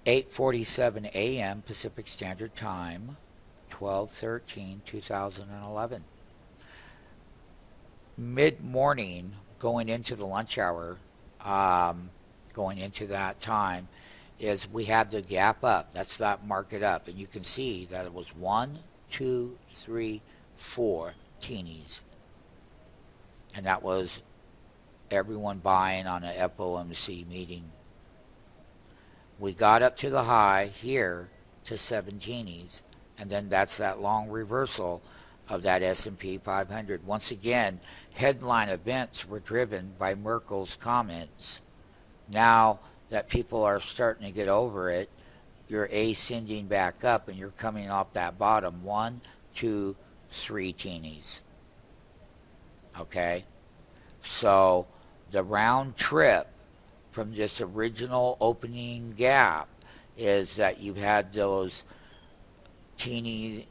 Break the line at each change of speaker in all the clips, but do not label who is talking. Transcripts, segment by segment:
8:47 a.m. Pacific Standard Time, 12/13/2011. Mid-morning, going into the lunch hour, um, going into that time, is we had the gap up. That's that market up. And you can see that it was one, two, three, four teenies. And that was everyone buying on an FOMC meeting. We got up to the high here to 7 teenies, and then that's that long reversal of that S&P 500. Once again, headline events were driven by Merkel's comments. Now that people are starting to get over it, you're ascending back up and you're coming off that bottom. 1, 2, 3 teenies. Okay? So the round trip from this original opening gap is that you've had those teeny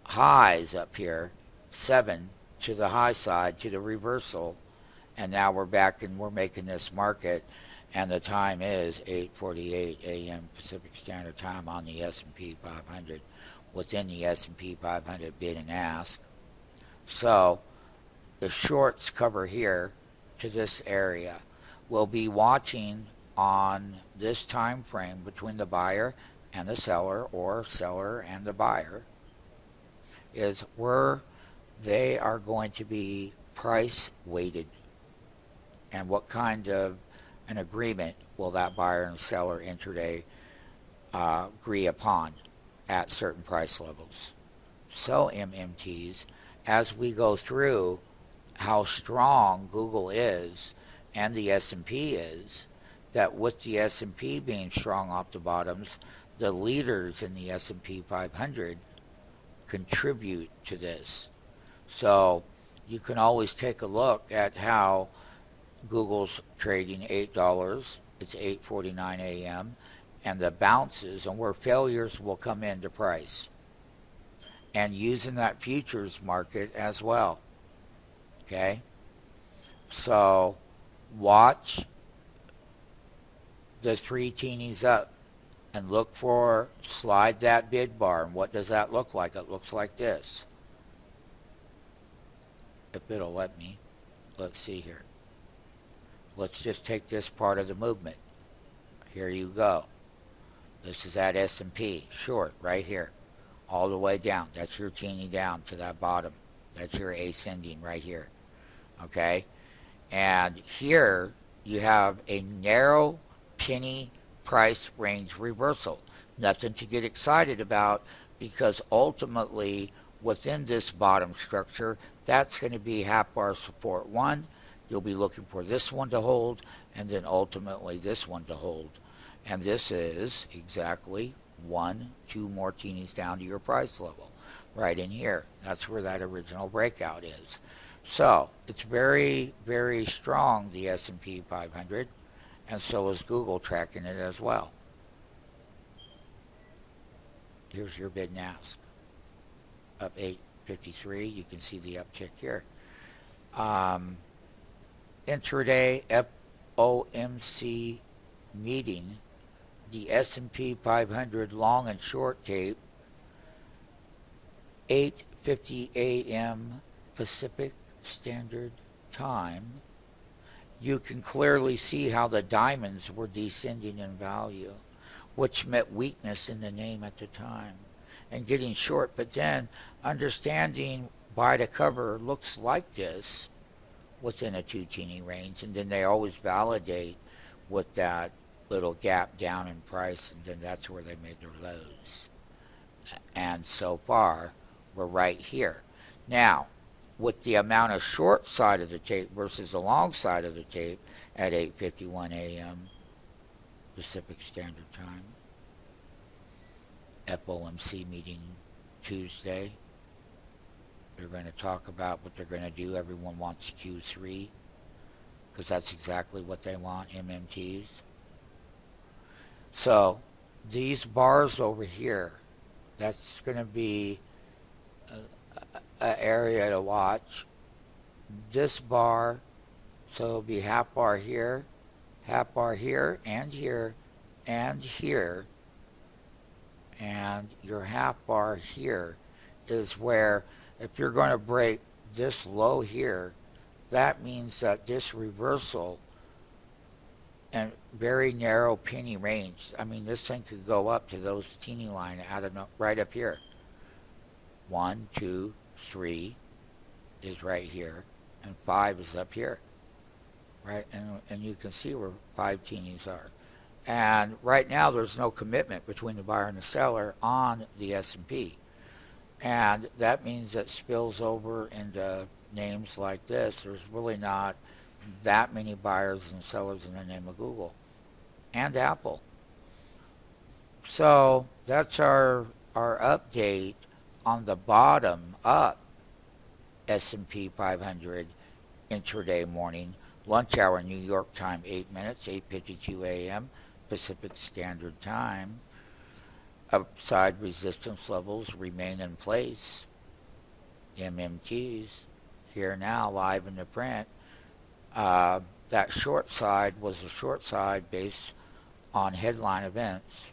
highs up here, 7 to the high side, to the reversal, and now we're back and we're making this market, and the time is 8:48 a.m. Pacific Standard Time on the S&P 500, within the S&P 500 bid and ask. So the shorts cover here to this area. We'll be watching on this time frame between the buyer and the seller, or seller and the buyer, is where they are going to be price weighted, and what kind of an agreement will that buyer and seller intraday agree upon at certain price levels. So MMTs, as we go through how strong Google is and the S&P is, that with the S&P being strong off the bottoms, the leaders in the S&P 500 contribute to this. So you can always take a look at how Google's trading $8. It's 8:49 a.m. and the bounces and where failures will come into price, and using that futures market as well. Okay? So watch the 3 teenies up and look for, slide that bid bar. And what does that look like? It looks like this. If it'll let me. Let's see here. Let's just take this part of the movement. Here you go. This is that S&P short right here, all the way down. That's your teeny down to that bottom. That's your ascending right here. Okay? And here you have a narrow penny price range reversal. Nothing to get excited about, because ultimately within this bottom structure, that's going to be half bar support 1. You'll be looking for this one to hold, and then ultimately this one to hold. And this is exactly 1, 2 more teenies down to your price level, right in here. That's where that original breakout is. So it's very, very strong, the S&P 500, and so is Google tracking it as well. Here's your bid and ask. Up 853. You can see the uptick here. Intraday FOMC meeting, the S&P 500 long and short tape, 8:50 a.m. Pacific Standard Time. You can clearly see how the diamonds were descending in value, which meant weakness in the name at the time, and getting short. But then understanding buy to cover looks like this within a 2 teeny range, and then they always validate with that little gap down in price, and then that's where they made their lows. And so far we're right here. Now with the amount of short side of the tape versus the long side of the tape at 8:51 a.m. Pacific Standard Time, FOMC meeting Tuesday. They're going to talk about what they're going to do. Everyone wants Q3, because that's exactly what they want, MMTs. So these bars over here, that's going to be an area to watch. This bar, so it'll be half bar here, and here, and here, and your half bar here is where if you're going to break this low here, that means that this reversal and very narrow penny range. I mean, this thing could go up to those teeny line out of right up here. 1, 2, 3 is right here, and 5 is up here, right? And you can see where 5 teenies are. And right now, there's no commitment between the buyer and the seller on the S&P. And that means that spills over into names like this. There's really not that many buyers and sellers in the name of Google and Apple. So that's our update on the bottom up S&P 500 intraday morning. Lunch hour New York time 8 minutes, 8:52 a.m. Pacific Standard Time. Upside resistance levels remain in place. MMTs here now live in the print. That short side was a short side based on headline events.